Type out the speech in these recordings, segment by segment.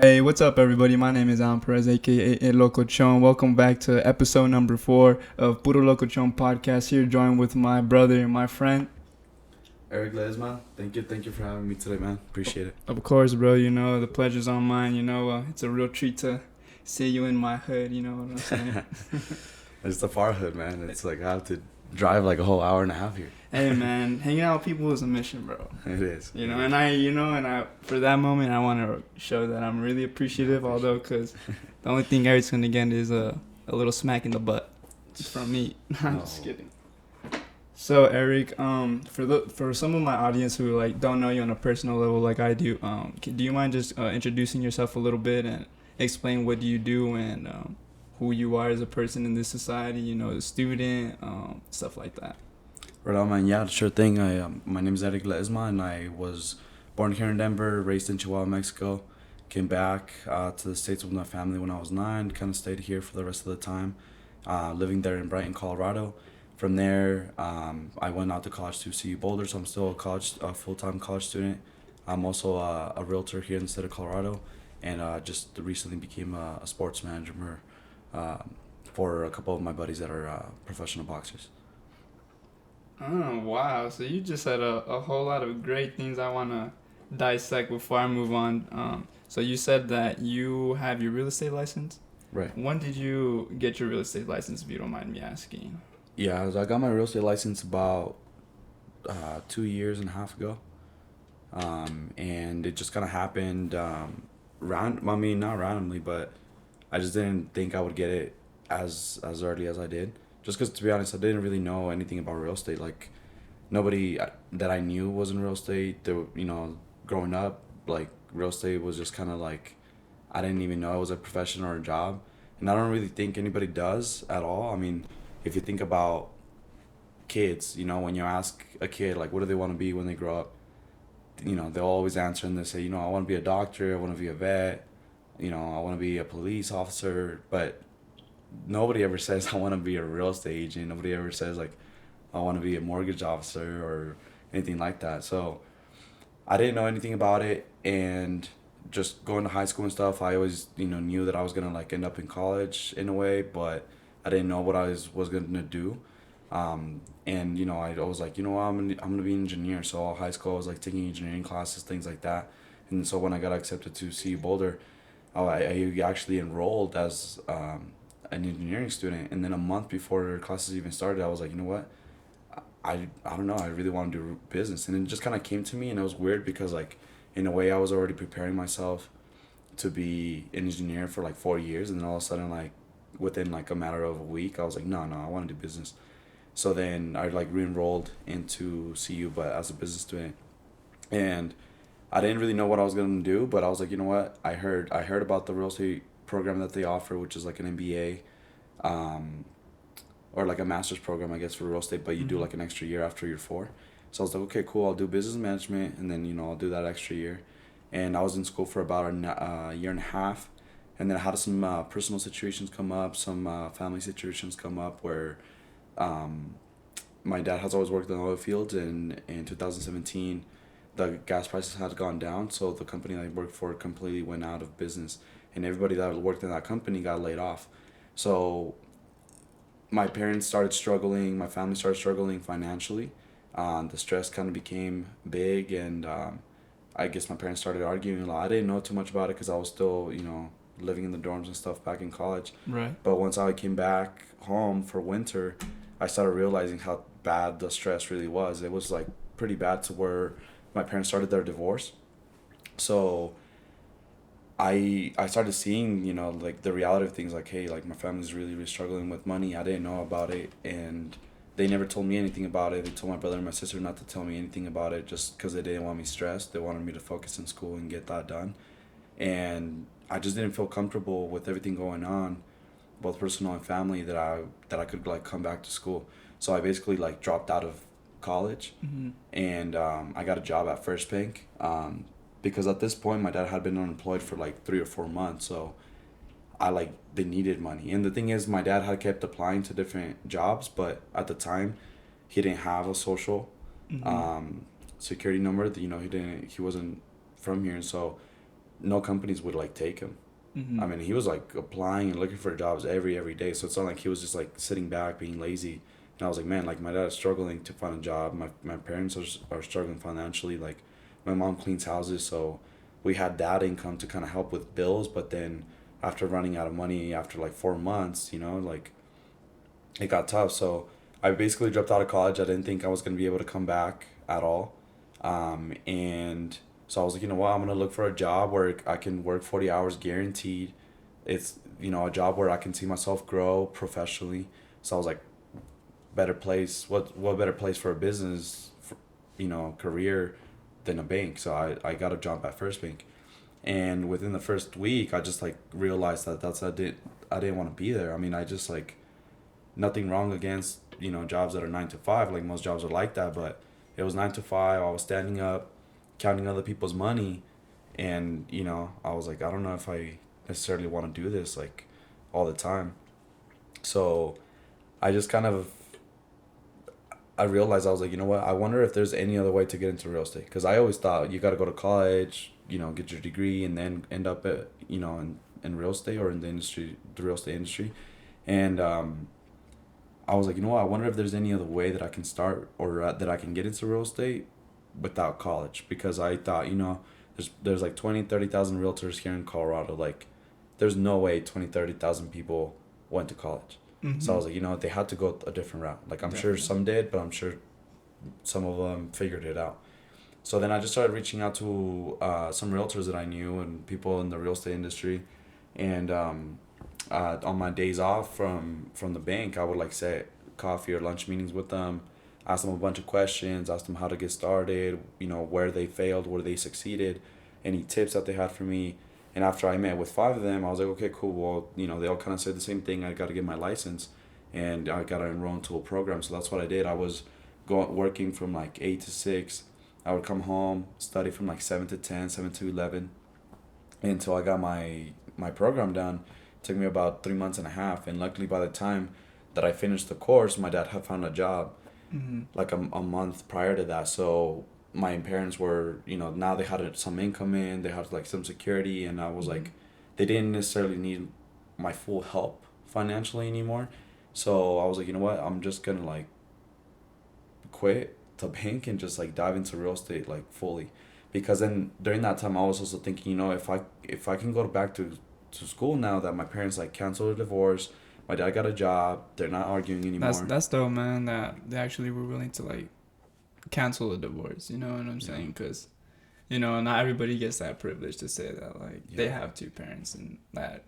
Hey, what's up, everybody? My name is Perez, aka Erik Lokochon. Welcome back to episode number 4 of Puro Lokochon podcast. Here, joined with my brother and my friend. Erik Ledezma, thank you for having me today, man. Appreciate it. Of course, bro. The pleasure's on mine. It's a real treat to see you in my hood. You know what I'm saying? It's the far hood, man. It's like I have to drive like a whole hour and a half here. Hey, man, hanging out with people is a mission, bro. It is. For that moment, I want to show that I'm really appreciative. Although, because the only thing Eric's gonna get is a little smack in the butt from me. I'm just kidding. So Eric, for some of my audience who like don't know you on a personal level like I do, do you mind just introducing yourself a little bit and explain what you do and who you are as a person in this society? You know, a student, stuff like that. Right on, man. Yeah, sure thing. My name is Erik Ledezma, and I was born here in Denver, raised in Chihuahua, Mexico. Came back to the States with my family when I was 9. Kind of stayed here for the rest of the time, living there in Brighton, Colorado. From there, I went out to college to CU Boulder, so I'm still a full-time college student. I'm also a realtor here in the state of Colorado, and just recently became a sports manager for a couple of my buddies that are professional boxers. Oh, wow. So you just said a whole lot of great things I want to dissect before I move on. So you said that you have your real estate license? Right. When did you get your real estate license, if you don't mind me asking? Yeah, so I got my real estate license about 2 years and a half ago, and it just kind of happened. I mean, not randomly, but I just didn't think I would get it as early as I did. Just because, to be honest, I didn't really know anything about real estate. Like, nobody that I knew was in real estate. Growing up, like, real estate was just kind of like, I didn't even know it was a profession or a job. And I don't really think anybody does at all. I mean, if you think about kids, when you ask a kid, like, what do they want to be when they grow up? They'll always answer and they say, I want to be a doctor, I want to be a vet, I want to be a police officer. But nobody ever says, I want to be a real estate agent. Nobody ever says, like, I want to be a mortgage officer or anything like that. So I didn't know anything about it. And just going to high school and stuff, I always, knew that I was going to, like, end up in college in a way, but I didn't know what I was going to do. I was like, I'm gonna be an engineer. So all high school I was like taking engineering classes, things like that. And so when I got accepted to CU Boulder, I actually enrolled as an engineering student. And then a month before classes even started, I was like, you know what? I don't know. I really want to do business. And it just kind of came to me, and it was weird because, like, in a way, I was already preparing myself to be an engineer for like 4 years, and then all of a sudden, like, within like a matter of a week, I was like, no, I want to do business. So then I like re-enrolled into CU, but as a business student, and I didn't really know what I was gonna do, but I was like, you know what? I heard about the real estate program that they offer, which is like an MBA, um, or like a master's program, I guess, for real estate, but you do like an extra year after year 4. So I was like, okay, cool. I'll do business management, and then I'll do that extra year. And I was in school for about a year and a half, and then I had some personal situations come up, some family situations come up where um, my dad has always worked in the oil fields, and in 2017, the gas prices had gone down, so the company I worked for completely went out of business, and everybody that worked in that company got laid off. So my parents started struggling, my family started struggling financially. The stress kind of became big, and I guess my parents started arguing a lot. I didn't know too much about it because I was still, living in the dorms and stuff back in college. Right. But once I came back home for winter, I started realizing how bad the stress really was. It was like pretty bad to where my parents started their divorce. So I started seeing, like the reality of things, like, hey, like my family's really, really struggling with money. I didn't know about it, and they never told me anything about it. They told my brother and my sister not to tell me anything about it just because they didn't want me stressed. They wanted me to focus in school and get that done. And I just didn't feel comfortable with everything going on, both personal and family, that I could like come back to school. So I basically like dropped out of college, and I got a job at First Bank, because at this point my dad had been unemployed for like 3 or 4 months. So they needed money, and the thing is, my dad had kept applying to different jobs, but at the time he didn't have a social security number. He wasn't from here, so no companies would like take him. Mm-hmm. I mean, he was like applying and looking for jobs every day. So it's not like he was just like sitting back being lazy. And I was like, man, like my dad's struggling to find a job. My parents are struggling financially. Like my mom cleans houses, so we had that income to kind of help with bills. But then after running out of money after like 4 months, like it got tough. So I basically dropped out of college. I didn't think I was gonna be able to come back at all, and so I was like, you know what, I'm gonna look for a job where I can work 40 hours guaranteed. It's a job where I can see myself grow professionally. So I was like, better place. What better place for a business, career, than a bank? So I got a job at First Bank, and within the first week, I just like realized that I didn't want to be there. I mean, I just like nothing wrong against jobs that are 9 to 5. Like most jobs are like that, but it was 9 to 5. I was standing up, counting other people's money, and I was like, I don't know if I necessarily want to do this like all the time. So I just kind of I realized, I was like, you know what? I wonder if there's any other way to get into real estate, because I always thought you got to go to college, get your degree, and then end up at in real estate or in the real estate industry, and I was like, you know what? I wonder if there's any other way that I can start, or that I can get into real estate without college, because I thought, there's like 20,000-30,000 realtors here in Colorado. Like, there's no way 20,000-30,000 people went to college. Mm-hmm. So I was like, they had to go a different route. Like, I'm sure some did, but I'm sure some of them figured it out. So then I just started reaching out to some realtors that I knew and people in the real estate industry, and on my days off from the bank, I would like set coffee or lunch meetings with them, ask them a bunch of questions, ask them how to get started, where they failed, where they succeeded, any tips that they had for me. And after I met with 5 of them, I was like, okay, cool. Well, they all kind of said the same thing. I got to get my license, and I got to enroll into a program. So that's what I did. I was working from like 8 to 6. I would come home, study from like 7 to 10, 7 to 11, until I got my program done. It took me about 3 months and a half. And luckily, by the time that I finished the course, my dad had found a job like a month prior to that. So my parents were, now they had some income in, they had like some security, and I was like, they didn't necessarily need my full help financially anymore. So I was like, you know what, I'm just gonna like quit the bank and just like dive into real estate like fully, because then during that time I was also thinking, if I can go back to school now that my parents like canceled a divorce, my dad got a job, they're not arguing anymore. That's dope, man, that they actually were willing to like cancel a divorce, you know what I'm saying? Because not everybody gets that privilege to say that like they have 2 parents, and that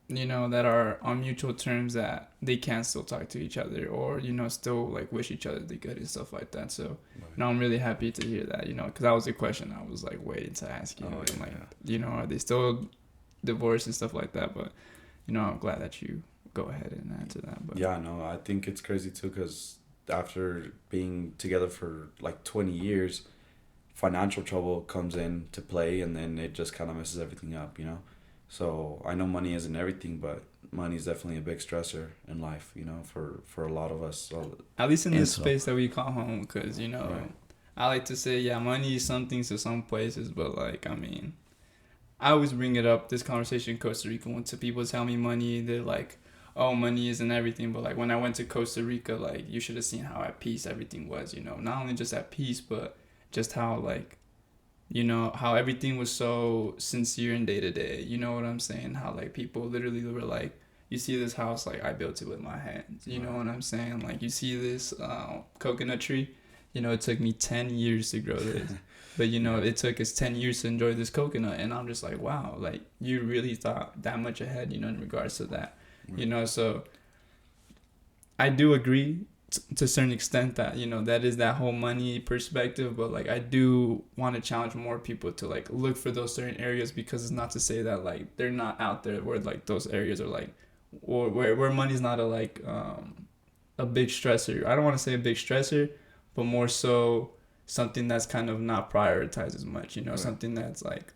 that are on mutual terms, that they can still talk to each other, or still like wish each other the good and stuff like that. So I'm really happy to hear that, because that was a question I was like waiting to ask you. Are they still divorced and stuff like that? But I'm glad that you go ahead and answer that. But yeah, no, I think it's crazy too, because after being together for like 20 years, financial trouble comes in to play, and then it just kind of messes everything up, So I know money isn't everything, but money is definitely a big stressor in life, for a lot of us. So, at least in this space that we call home, because right. I like to say, money is something to some places, but like, I mean, I always bring it up, this conversation in Costa Rica, when people tell me money, they're like, oh, money isn't everything. But like when I went to Costa Rica, like you should have seen how at peace everything was, not only just at peace, but just how like, how everything was so sincere and day to day. You know what I'm saying? How like people literally were like, you see this house, like I built it with my hands. You know what I'm saying? Like you see this coconut tree, it took me 10 years to grow this. But, it took us 10 years to enjoy this coconut. And I'm just like, wow, like you really thought that much ahead, in regards to that. So I do agree to a certain extent that, that is that whole money perspective. But like, I do want to challenge more people to like look for those certain areas, because it's not to say that like they're not out there where like those areas are like, or where money's not a big stressor. I don't want to say a big stressor, but more so something that's kind of not prioritized as much, right. Something that's like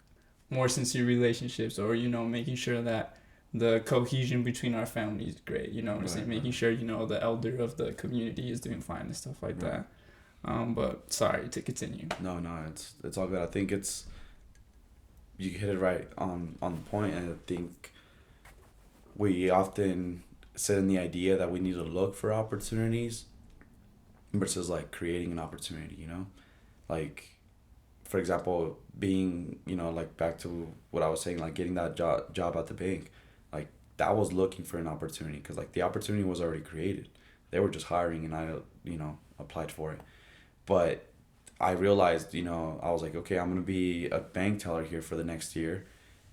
more sincere relationships, or, making sure that the cohesion between our family is great, what I'm saying? Making sure, the elder of the community is doing fine and stuff like that. But sorry to continue. No, it's all good. I think you hit it right on the point, and I think we often sit in the idea that we need to look for opportunities versus like creating an opportunity, you know, like for example, being, you know, like back to what I was saying, like getting that job at the bank, like that was looking for an opportunity because like the opportunity was already created. They were just hiring and I, you know, applied for it. But I realized, you know, I was like, okay, I'm going to be a bank teller here for the next year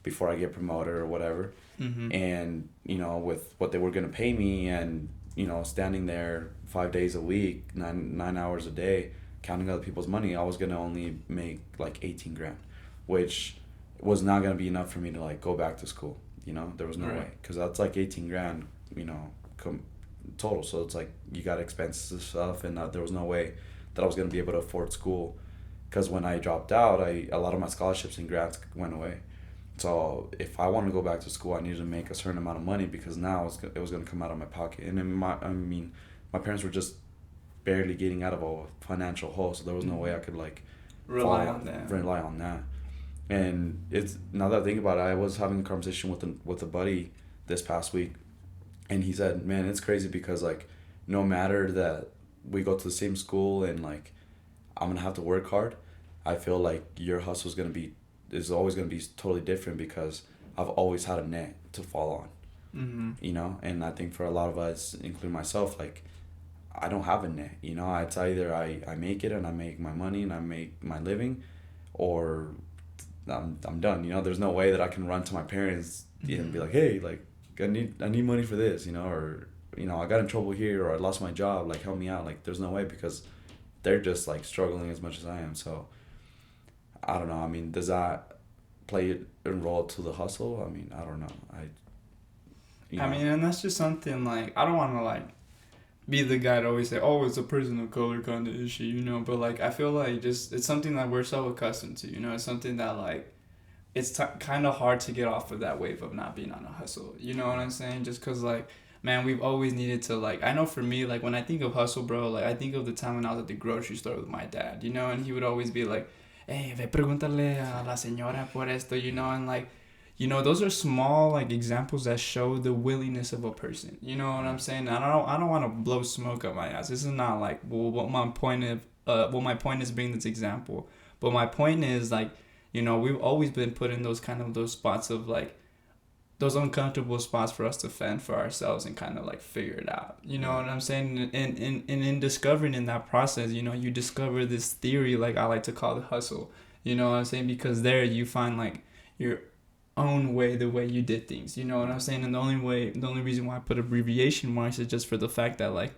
before I get promoted or whatever. Mm-hmm. And, you know, with what they were going to pay me and, you know, standing there 5 days a week, nine hours a day, counting other people's money, I was going to only make like 18 grand, which was not going to be enough for me to like go back to school. You know, there was no way, because that's like 18 grand, you know, total. So it's like you got expenses and stuff, and there was no way that I was going to be able to afford school, because when I dropped out, a lot of my scholarships and grants went away. So if I wanted to go back to school, I needed to make a certain amount of money, because now it was going to come out of my pocket. And then my parents were just barely getting out of a financial hole, so there was no way I could like rely on that. And it's, now that I think about it, I was having a conversation with a buddy this past week, and he said, man, it's crazy because like no matter that we go to the same school and like I'm gonna have to work hard, I feel like your hustle is always gonna be totally different, because I've always had a net to fall on. Mm-hmm. You know, and I think for a lot of us, including myself, like I don't have a net. You know, it's either I make it and I make my money and I make my living, or I'm done. You know, there's no way that I can run to my parents and be like, hey, like I need money for this, you know, or you know, I got in trouble here, or I lost my job, like help me out. Like there's no way, because they're just like struggling as much as I am. So I don't know. I mean, does that play a role to the hustle? I mean, I don't know. I mean, and that's just something like, I don't want to like be the guy to always say, oh, it's a person of color kind of issue, you know, but like I feel like just it's something that we're so accustomed to, you know. It's something that like it's kind of hard to get off of that wave of not being on a hustle, you know what I'm saying? Just because like, man, we've always needed to like, I know for me, like when I think of hustle, bro, like I think of the time when I was at the grocery store with my dad, you know, and he would always be like, hey, ve pregúntale a la señora por esto, you know, and like, you know, those are small like examples that show the willingness of a person. You know what I'm saying? I don't want to blow smoke up my ass. This is not like what my point is being this example. But my point is like, you know, we've always been put in those spots of like those uncomfortable spots for us to fend for ourselves and kind of like figure it out. You know what I'm saying? And in discovering in that process, you know, you discover this theory, like I like to call it hustle. You know what I'm saying? Because there you find like your own way, the way you did things, you know what I'm saying? And the only reason why I put abbreviation marks is just for the fact that like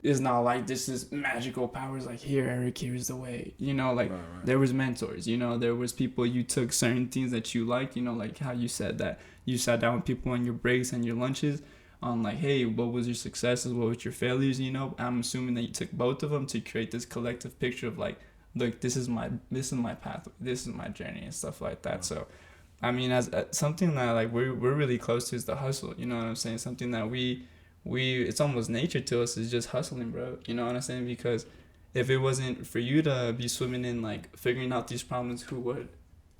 it's not like this is magical powers like here, Eric, here's the way, you know, like right. There was mentors, you know, there was people, you took certain things that you liked, you know, like how you said that you sat down with people on your breaks and your lunches on like, hey, what was your successes, what was your failures, you know. I'm assuming that you took both of them to create this collective picture of like, look, this is my path, this is my journey and stuff like that. So I mean, as something that like we're really close to is the hustle. You know what I'm saying? Something that we it's almost nature to us is just hustling, bro. You know what I'm saying? Because if it wasn't for you to be swimming in like figuring out these problems, who would?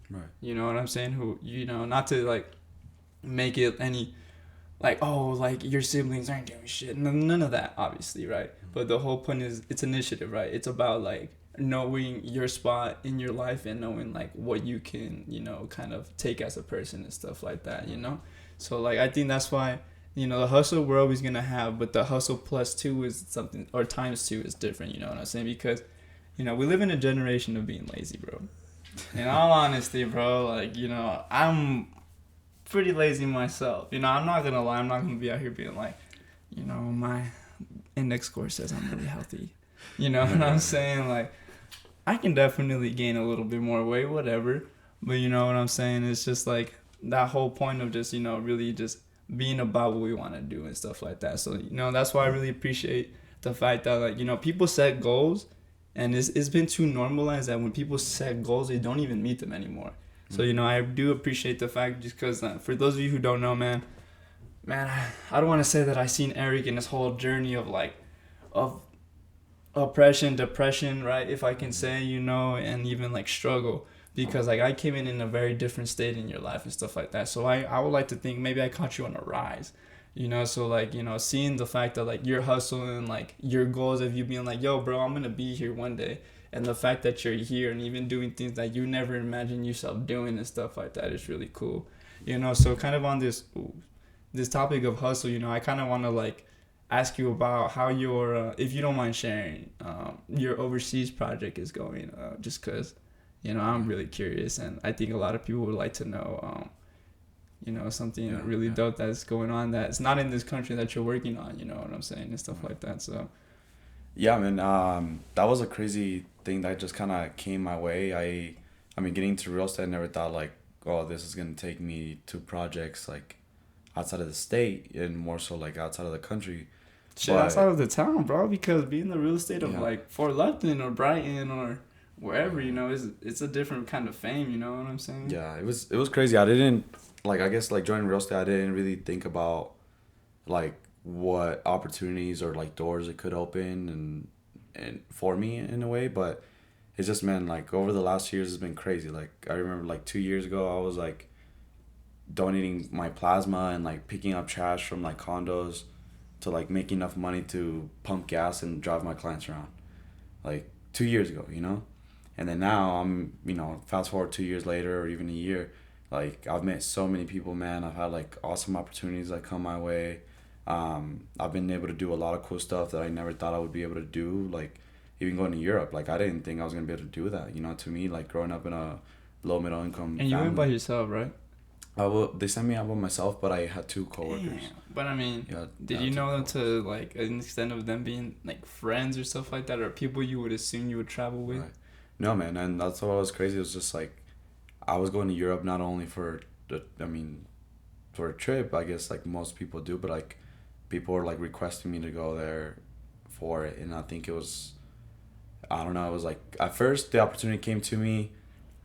Right. You know what I'm saying? Who, you know, not to like make it any like, oh, like your siblings aren't doing shit. None of that, obviously, right? Mm-hmm. But the whole point is it's initiative, right? It's about like knowing your spot in your life and knowing like what you can, you know, kind of take as a person and stuff like that, you know. So like I think that's why, you know, the hustle we're always gonna have, but the hustle plus 2 is something, or times 2 is different, you know what I'm saying? Because, you know, we live in a generation of being lazy, bro. In all honesty, bro, like, you know, I'm pretty lazy myself, you know. I'm not gonna lie, I'm not gonna be out here being like, you know, my index score says I'm really healthy, you know what I'm saying? Like I can definitely gain a little bit more weight, whatever. But you know what I'm saying? It's just like that whole point of just, you know, really just being about what we want to do and stuff like that. So, you know, that's why I really appreciate the fact that, like, you know, people set goals, and it's been too normalized that when people set goals, they don't even meet them anymore. So, you know, I do appreciate the fact, just because for those of you who don't know, man, I don't want to say that I seen Erik in his whole journey of oppression, depression, right, if I can say, you know, and even like struggle, because like I came in a very different state in your life and stuff like that. So I would like to think maybe I caught you on a rise. So like, seeing the fact that like you're hustling, like your goals of you being like, yo, bro, I'm gonna be here one day, and the fact that you're here and even doing things that you never imagined yourself doing and stuff like that is really cool. So kind of on this topic of hustle, I kind of want to like ask you about how your, if you don't mind sharing, your overseas project is going, just because, I'm really curious, and I think a lot of people would like to know, something really dope that's going on that's not in this country that you're working on, you know what I'm saying, and stuff like that. So yeah, man, that was a crazy thing that just kind of came my way. I mean, getting into real estate, I never thought like, oh, this is gonna take me to projects like outside of the state and more so like outside of the country. Shit, outside of the town, bro, because being the real estate of like Fort Lupton or Brighton or wherever, it's a different kind of fame, you know what I'm saying? Yeah, it was crazy. I didn't like, I guess like joining real estate, I didn't really think about like what opportunities or like doors it could open and for me in a way, but it's just, man, like over the last years it's been crazy. Like I remember like 2 years ago I was like donating my plasma and like picking up trash from like condos to like make enough money to pump gas and drive my clients around, like 2 years ago, and then now I'm, fast forward 2 years later or even a year, like I've met so many people, man. I've had like awesome opportunities that come my way. I've been able to do a lot of cool stuff that I never thought I would be able to do, like even going to Europe. Like I didn't think I was gonna be able to do that, to me, like growing up in a low middle income and you went by yourself, right? They sent me out by myself, but I had 2 coworkers. Damn. But I mean, did you know them to like an extent of them being like friends or stuff like that, or people you would assume you would travel with? Right. No, man, and that's what was crazy. It was just like I was going to Europe not only for for a trip, I guess like most people do, but like people were like requesting me to go there for it, and I think it was, I don't know, it was like at first the opportunity came to me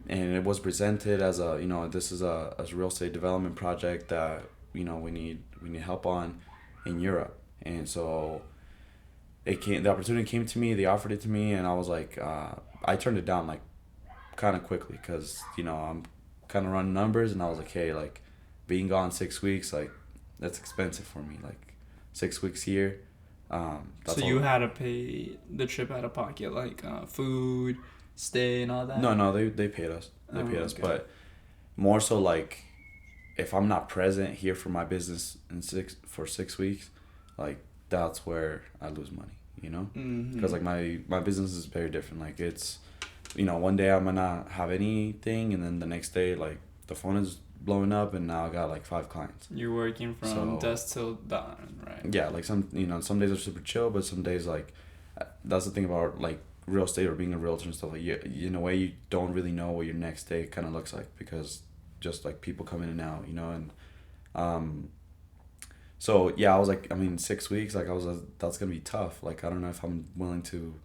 and it was presented as a, this is a real estate development project that, we need help on in Europe. And so the opportunity came to me, they offered it to me, and I was like, I turned it down like kind of quickly because, I'm kind of running numbers, and I was like, hey, like being gone 6 weeks, like that's expensive for me, like 6 weeks here. So you had to pay the trip out of pocket, like food, stay, and all that? No, they paid us. They paid us, but more so like if I'm not present here for my business for 6 weeks, like that's where I lose money, because like my business is very different. Like it's, one day I might not have anything, and then the next day like the phone is blowing up, and now I got like 5 clients. You're working from dusk till dawn, right? Yeah, like some days are super chill, but some days like that's the thing about like real estate or being a realtor and stuff, like in a way you don't really know what your next day kind of looks like, because just like people come in and out, and so yeah, I was like, 6 weeks, like that's gonna be tough. Like I don't know if I'm willing to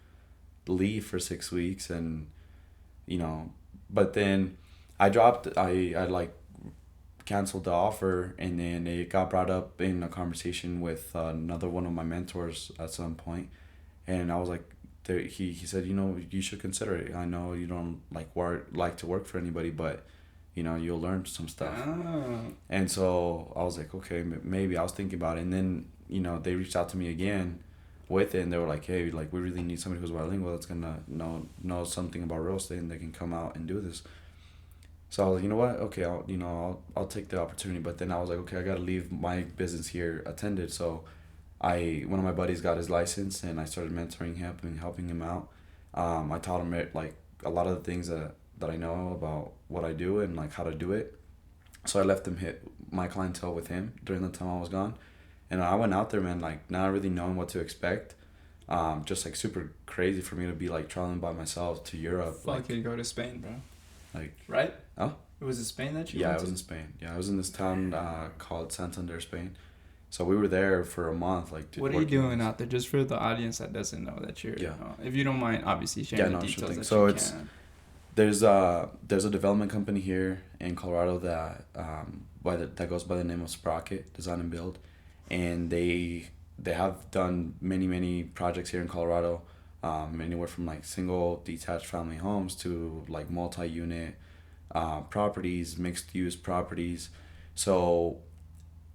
leave for 6 weeks, and but then I like canceled the offer, and then it got brought up in a conversation with another one of my mentors at some point, and I was like, he said, you should consider it. I know you don't like to work for anybody, but you'll learn some stuff. And so I was like, okay, maybe. I was thinking about it, and then they reached out to me again with it, and they were like, hey, like we really need somebody who's bilingual that's gonna know something about real estate, and they can come out and do this. So I was like, you know what, okay, I'll take the opportunity. But then I was like, okay, I gotta leave my business here attended. So one of my buddies got his license, and I started mentoring him and helping him out. I taught him like a lot of the things that I know about what I do and like how to do it. So I left him hit my clientele with him during the time I was gone, and I went out there, man, like not really knowing what to expect. Just like super crazy for me to be like traveling by myself to Europe. Fucking go to Spain, bro. Like right? Oh, it was in Spain that you? Yeah, I was in Spain. Yeah, I was in this town called Santander, Spain. So we were there for a month. Like, what are you doing out there? Just for the audience that doesn't know that you're. Yeah. If you don't mind, obviously sharing the details. That so it's can. There's a development company here in Colorado that that goes by the name of Sprocket Design and Build, and they have done many projects here in Colorado, anywhere from like single detached family homes to like multi-unit properties, mixed use properties. So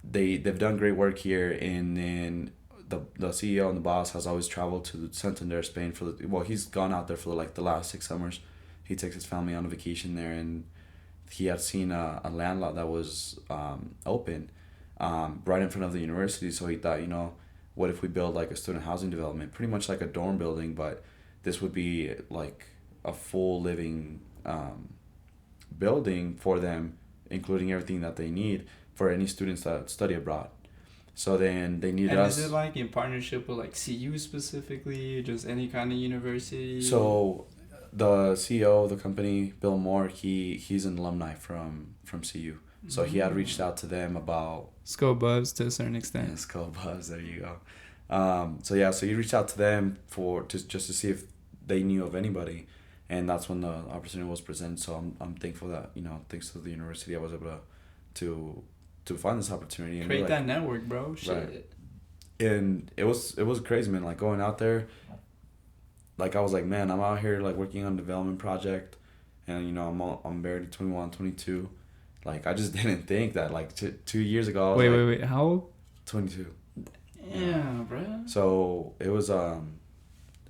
they've done great work here, and then the CEO and the boss has always traveled to Santander, Spain for he's gone out there for like the last 6 summers. He takes his family on a vacation there, and he had seen a land lot that was open right in front of the university. So he thought, what if we build like a student housing development, pretty much like a dorm building, but this would be like a full living building for them, including everything that they need for any students that study abroad. So then they need us. And is it like in partnership with like CU specifically, or just any kind of university? So the CEO of the company, Bill Moore, he's an alumni from CU. So he had reached out to them about Skull Buzz to a certain extent. Yeah, Skull Buzz, there you go. So he reached out to them just to see if they knew of anybody, and that's when the opportunity was presented. So I'm thankful that thanks to the university I was able to find this opportunity and create that network, bro. Shit. Right. And it was crazy, man. Like going out there, like I was like, man, I'm out here like working on a development project, and I'm barely 21, 22. Like I just didn't think that like 2 years ago. I was wait, how old? 22. Yeah, bro. So it was I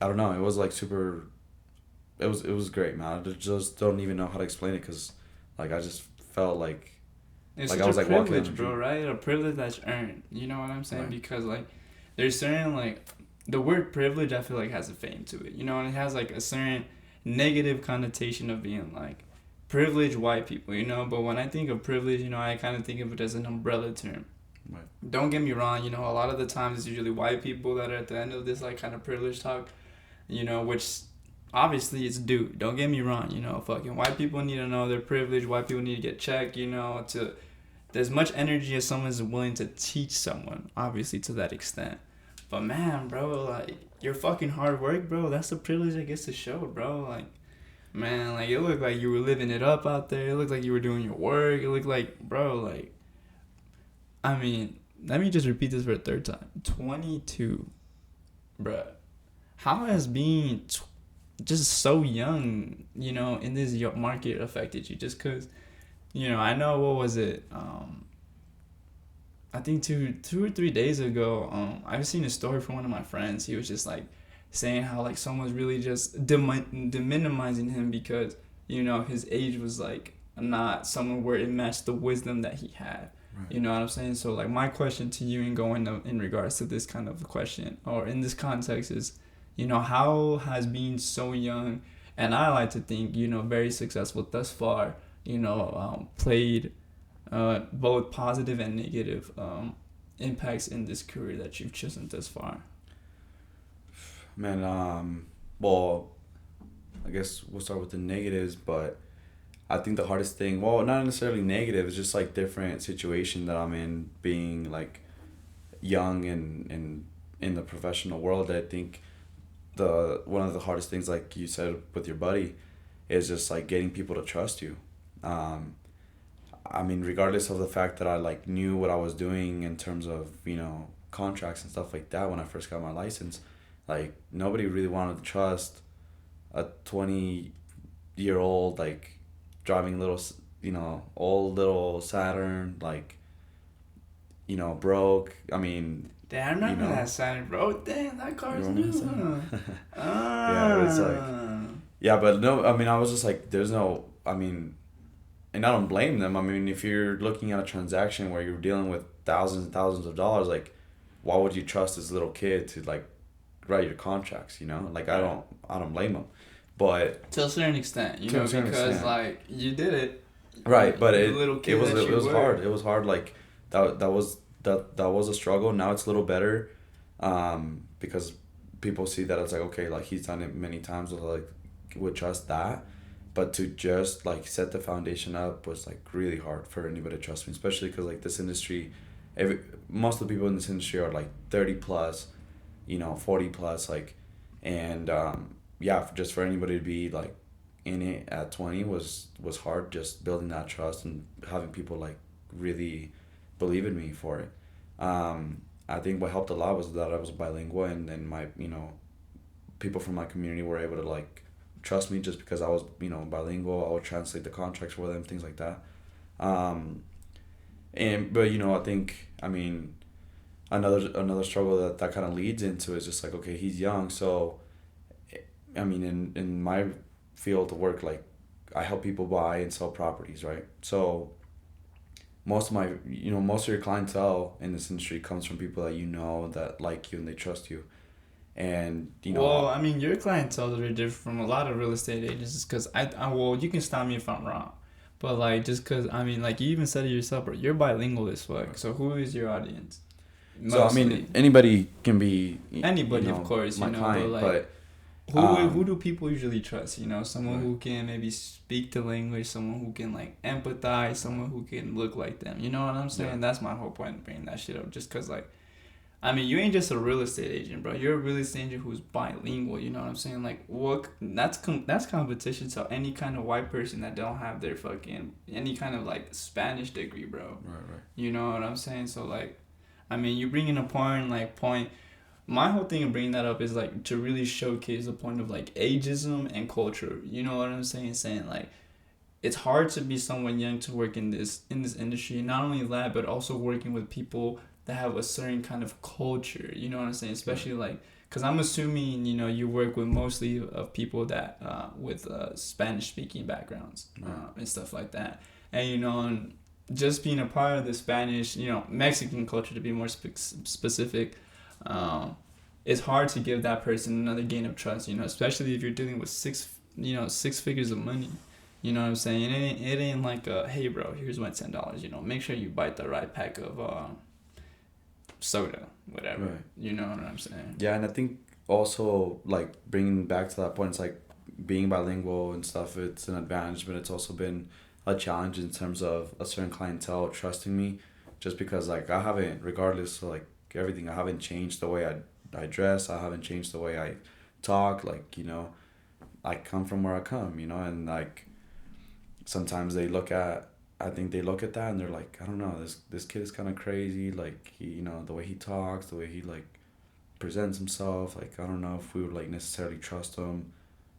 don't know. It was like super. It was great, man. I just don't even know how to explain it, because like I just felt like. It's like such I was a like walking privilege, bro, right? A privilege that's earned. You know what I'm saying? Right. Because like there's certain like the word privilege I feel like has a fame to it. And it has like a certain negative connotation of being like privileged white people, but when I think of privilege, I kind of think of it as an umbrella term. Right. Don't get me wrong, a lot of the times it's usually white people that are at the end of this like kind of privilege talk, which obviously it's due. Don't get me wrong, fucking white people need to know their privilege. White people need to get checked, to as much energy as someone's willing to teach someone, obviously to that extent. But man, bro, like your fucking hard work, bro, that's the privilege that gets to show, bro. Like, man, like it looked like you were living it up out there. It looked like you were doing your work. It looked like, bro, like, I mean, let me just repeat this for a third time. 22, bro. How has being just so young, in this market affected you? Just because, I know, what was it? I think two or 3 days ago, I've seen a story from one of my friends. He was just like saying how like someone's really just deminimizing him because, his age was like not someone where it matched the wisdom that he had. Right. You know what I'm saying? So like my question to you and going in regards to this kind of question or in this context is, how has being so young, and I like to think, very successful thus far, played both positive and negative impacts in this career that you've chosen thus far? Man, well, I guess we'll start with the negatives, but I think the hardest thing, well, not necessarily negative, it's just like different situation that I'm in, being like young and in the professional world. I think one of the hardest things, like you said with your buddy, is just like getting people to trust you. I mean, regardless of the fact that I like knew what I was doing in terms of, contracts and stuff like that when I first got my license, like nobody really wanted to trust a 20-year-old like driving little, old little Saturn, like, broke. I mean, damn, I remember that Saturn, bro. Damn, that car's new. Yeah, it's like, yeah, but no, I mean, I was just like, there's no, I mean, and I don't blame them. I mean, if you're looking at a transaction where you're dealing with thousands and thousands of dollars, like, why would you trust this little kid to like write your contracts? Like I don't blame them, but to a certain extent, because extent. Like you did it, right? But it was were. hard. It was hard. Like that was a struggle. Now it's a little better, because people see that it's like, okay, like he's done it many times. So like would trust that. But to just like set the foundation up was like really hard for anybody to trust me, especially because like this industry, most of the people in this industry are like 30 plus, 40 plus, like, and just for anybody to be like in it at 20 was hard. Just building that trust and having people like really believe in me for it. I think what helped a lot was that I was bilingual, and my people from my community were able to like trust me just because I was, bilingual. I would translate the contracts for them, things like that. But I think, another struggle that kind of leads into is just like, okay, he's young, so in my field of work, like, I help people buy and sell properties, right? So most of your clientele in this industry comes from people that like you and they trust you. And well, your clientele is very different from a lot of real estate agents, because you can stop me if I'm wrong, but like, just because like you even said it yourself, bro, you're bilingual as fuck. Right. So who is your audience? Mostly. So anybody can be anybody, of course, my client, but like, who do people usually trust? Someone who can maybe speak the language, someone who can like empathize, someone who can look like them. You know what I'm saying? Yeah. That's my whole point of bringing that shit up. Just because, like, you ain't just a real estate agent, bro. You're a real estate agent who's bilingual. You know what I'm saying? Like, that's competition to any kind of white person that don't have their any kind of like Spanish degree, bro. Right. You know what I'm saying? So like, you bring in a point. My whole thing of bringing that up is like to really showcase the point of like ageism and culture. You know what I'm saying? Saying like, it's hard to be someone young to work in this industry. Not only that, but also working with people that have a certain kind of culture. You know what I'm saying? Especially like, because I'm assuming you work with mostly of people that with Spanish speaking backgrounds and stuff like that. And just being a part of the Spanish, Mexican culture, to be more specific. It's hard to give that person another gain of trust, especially if you're dealing with six figures of money. You know what I'm saying? It ain't like hey bro, here's my $10. Make sure you bite the right pack of soda, whatever. Right. You know what I'm saying? Yeah, and I think also like bringing back to that point, it's like being bilingual and stuff. It's an advantage, but it's also been a challenge in terms of a certain clientele trusting me, just because like I haven't, regardless of like everything, I haven't changed the way I dress. I haven't changed the way I talk. Like, I come from where I come, and like sometimes I think they look at that and they're like, I don't know, this kid is kind of crazy. Like, he, the way he talks, the way he like presents himself. Like, I don't know if we would like necessarily trust him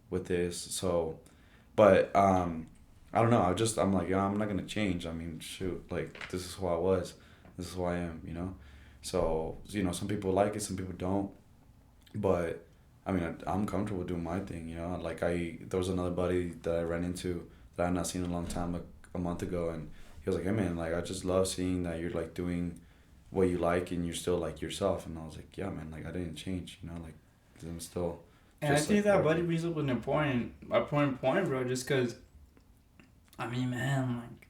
with this. So, but I don't know. I'm like, yeah, I'm not gonna change. Shoot, like this is who I was. This is who I am. So, some people like it, some people don't. But, I'm comfortable doing my thing, Like, there was another buddy that I ran into that I had not seen in a long time, like a month ago. And he was like, hey, man, like, I just love seeing that you're, like, doing what you like and you're still, like, yourself. And I was like, yeah, man, like, I didn't change, like, I'm still... And I think that buddy brings up an important point, bro, just because, man, like,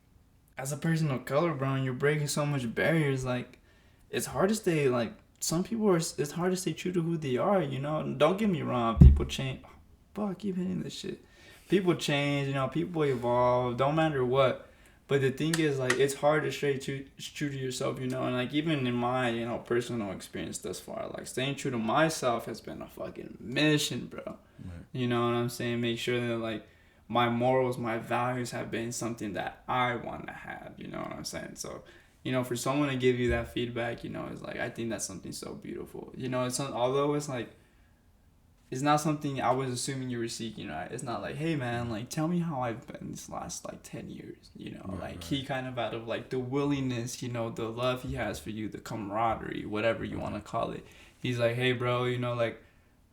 as a person of color, bro, and you're breaking so much barriers, like, it's hard to stay, like, it's hard to stay true to who they are, Don't get me wrong, people change. Oh, fuck, keep hitting this shit. People change, people evolve, don't matter what. But the thing is, like, it's hard to stay true to yourself, and, like, even in my, personal experience thus far, like, staying true to myself has been a fucking mission, bro. Right. You know what I'm saying? Make sure that, like, my morals, my values have been something that I want to have, you know what I'm saying? So, for someone to give you that feedback, it's like, I think that's something so beautiful. Although it's like, it's not something I was assuming you were seeking, right? It's not like, hey, man, like, tell me how I've been these last, like, 10 years, Right. He kind of out of, like, the willingness, the love he has for you, the camaraderie, whatever you want to call it. He's like, hey, bro, like,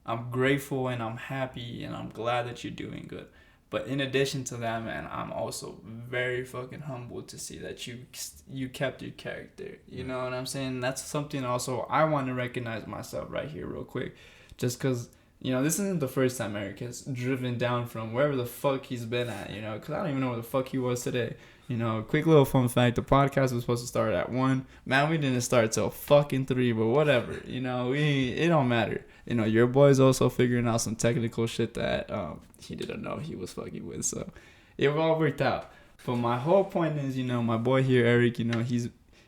I'm grateful and I'm happy and I'm glad that you're doing good. But in addition to that, man, I'm also very fucking humbled to see that you kept your character. You know what I'm saying? That's something also I want to recognize myself right here real quick. Just because, this isn't the first time Erik has driven down from wherever the fuck he's been at, because I don't even know where the fuck he was today. Quick little fun fact, the podcast was supposed to start at 1. Man, we didn't start till fucking 3, but whatever. It don't matter. Your boy's also figuring out some technical shit that he didn't know he was fucking with, so it all worked out. But my whole point is, my boy here, Erik,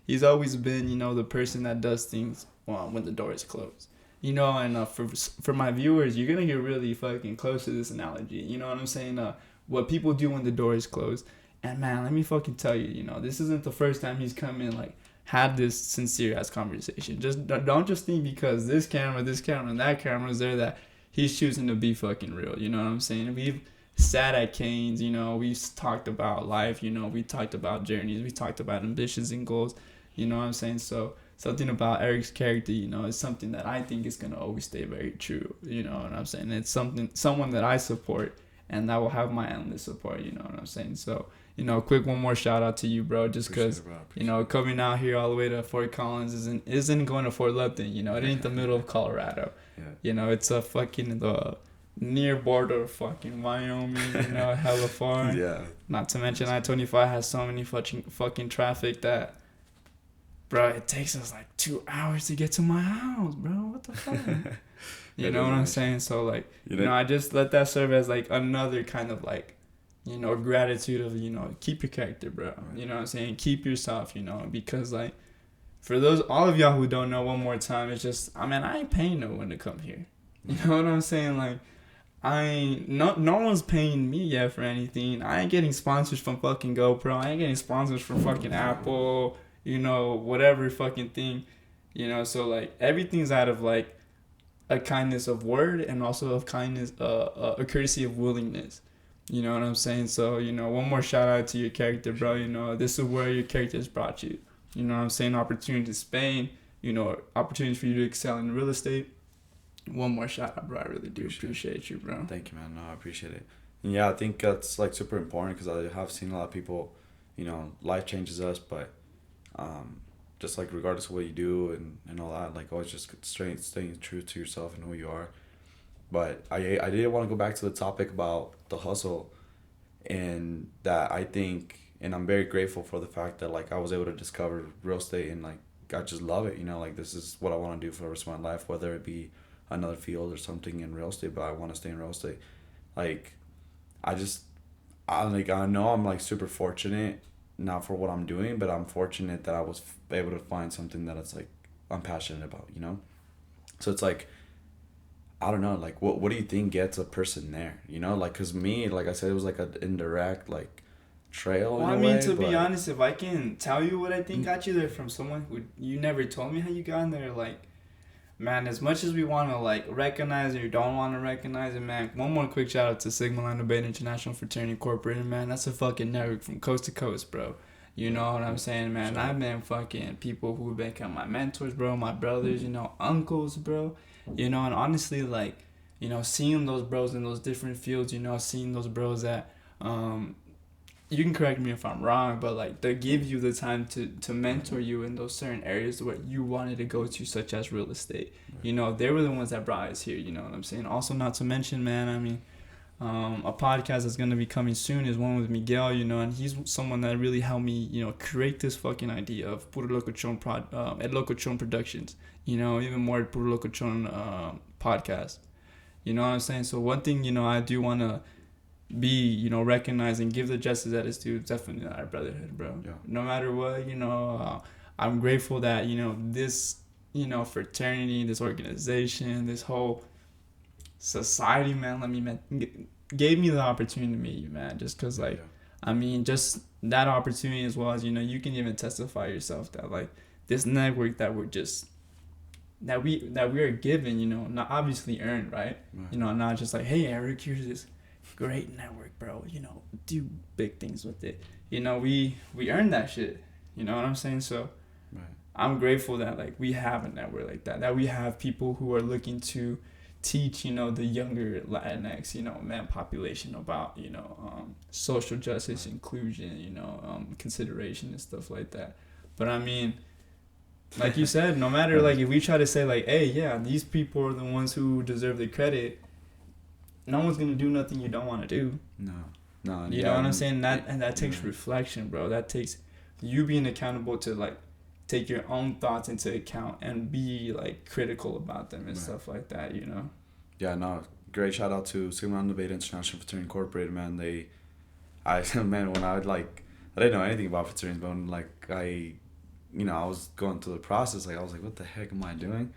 he's always been, the person that does things when the door is closed. And for my viewers, you're gonna get really fucking close to this analogy. You know what I'm saying? What people do when the door is closed. And man, let me fucking tell you, this isn't the first time he's come in, like, had this sincere ass conversation. Don't just think because this camera, and that camera is there that he's choosing to be fucking real. You know what I'm saying? We've sat at Cane's, you know, we've talked about life, you know, we talked about journeys, we talked about ambitions and goals, you know what I'm saying? So something about Erik's character, you know, is something that I think is gonna always stay very true, you know what I'm saying? It's someone that I support and that will have my endless support, you know what I'm saying? So, you know, quick one more shout out to you, bro, just because, you know, coming out here all the way to Fort Collins isn't going to Fort Lupton, you know, it ain't the middle of Colorado. Yeah. You know, it's a fucking the near border of fucking Wyoming, you know, hella far. Yeah. Not to mention I-25 has so many fucking traffic that, bro, it takes us like 2 hours to get to my house, bro. What the fuck? You know what I'm saying? So, like, you know, I just let that serve as, like, another kind of, like, you know, gratitude of, you know, keep your character, bro. Right. You know what I'm saying? Keep yourself, you know, because, like, for all of y'all who don't know, one more time, it's just, I mean, I ain't paying no one to come here. You know what I'm saying? Like, no one's paying me yet for anything. I ain't getting sponsors from fucking GoPro. I ain't getting sponsors from fucking Apple, you know, whatever fucking thing, you know, so, like, everything's out of, like, a kindness of word and also of kindness, a courtesy of willingness. You know what I'm saying? So, you know, one more shout out to your character, bro. You know, this is where your character has brought you. You know what I'm saying? Opportunity to Spain, you know, opportunities for you to excel in real estate. One more shout out, bro. I really do appreciate you, bro. Thank you, man. No, I appreciate it. And yeah, I think that's, like, super important because I have seen a lot of people, you know, life changes us, but just, like, regardless of what you do and all that, like, always just staying true to yourself and who you are. But I did want to go back to the topic about the hustle, and that I think, and I'm very grateful for the fact that, like, I was able to discover real estate and, like, I just love it, you know, like, this is what I want to do for the rest of my life, whether it be another field or something in real estate, but I want to stay in real estate. Like, I know I'm, like, super fortunate, not for what I'm doing, but I'm fortunate that I was able to find something that it's, like, I'm passionate about, you know? So it's, like, I don't know, like, what do you think gets a person there, you know? Like, because me, like I said, it was, like, an indirect, like, trail. Well, I mean, to be honest, if I can tell you what I think got you there from someone who you never told me how you got in there, like, man, as much as we want to, like, recognize it or don't want to recognize it, man, one more quick shout out to Sigma Lambda Beta International Fraternity Incorporated, man. That's a fucking network from coast to coast, bro. You know what I'm saying, man? I've been fucking people who have become my mentors, bro, my brothers, you know, uncles, bro. You know, and honestly, like, you know, seeing those bros in those different fields, you know, seeing those bros that, you can correct me if I'm wrong, but, like, they give you the time to mentor you in those certain areas where you wanted to go to, such as real estate. You know, they were the ones that brought us here, you know what I'm saying? Also, not to mention, man, I mean, a podcast that's going to be coming soon is one with Miguel, you know, and he's someone that really helped me, you know, create this fucking idea of Puro Lokochon at Lokochon Productions, you know, even more at Puro Lokochon podcast. You know what I'm saying? So one thing, you know, I do want to be, you know, recognized and give the justice that is due, definitely our brotherhood, bro. Yeah. No matter what, you know, I'm grateful that, you know, this, you know, fraternity, this organization, this whole society, man, gave me the opportunity to meet you, man, just because, like, I mean, just that opportunity, as well as, you know, you can even testify yourself that, like, this network that we are given, you know, not obviously earned, right? You know, not just like, hey, Erik, here's this great network, bro, you know, do big things with it. You know, we earned that shit, you know what I'm saying? So I'm grateful that, like, we have a network like that we have people who are looking to teach, you know, the younger Latinx, you know, man population about, you know, social justice, inclusion, you know, consideration and stuff like that. But I mean, like you said, no matter, like, if we try to say, like, hey, yeah, these people are the ones who deserve the credit, no one's gonna do nothing you don't want to do. No. You know what I'm saying? That takes reflection, bro. That takes you being accountable to, like, take your own thoughts into account and be, like, critical about them and stuff like that, you know? Yeah, no, great shout out to Sigma Lambda Beta International Fraternity Incorporated, man. Man, when I didn't know anything about fraternities, but when, like, I was going through the process, like, I was like, what the heck am I doing?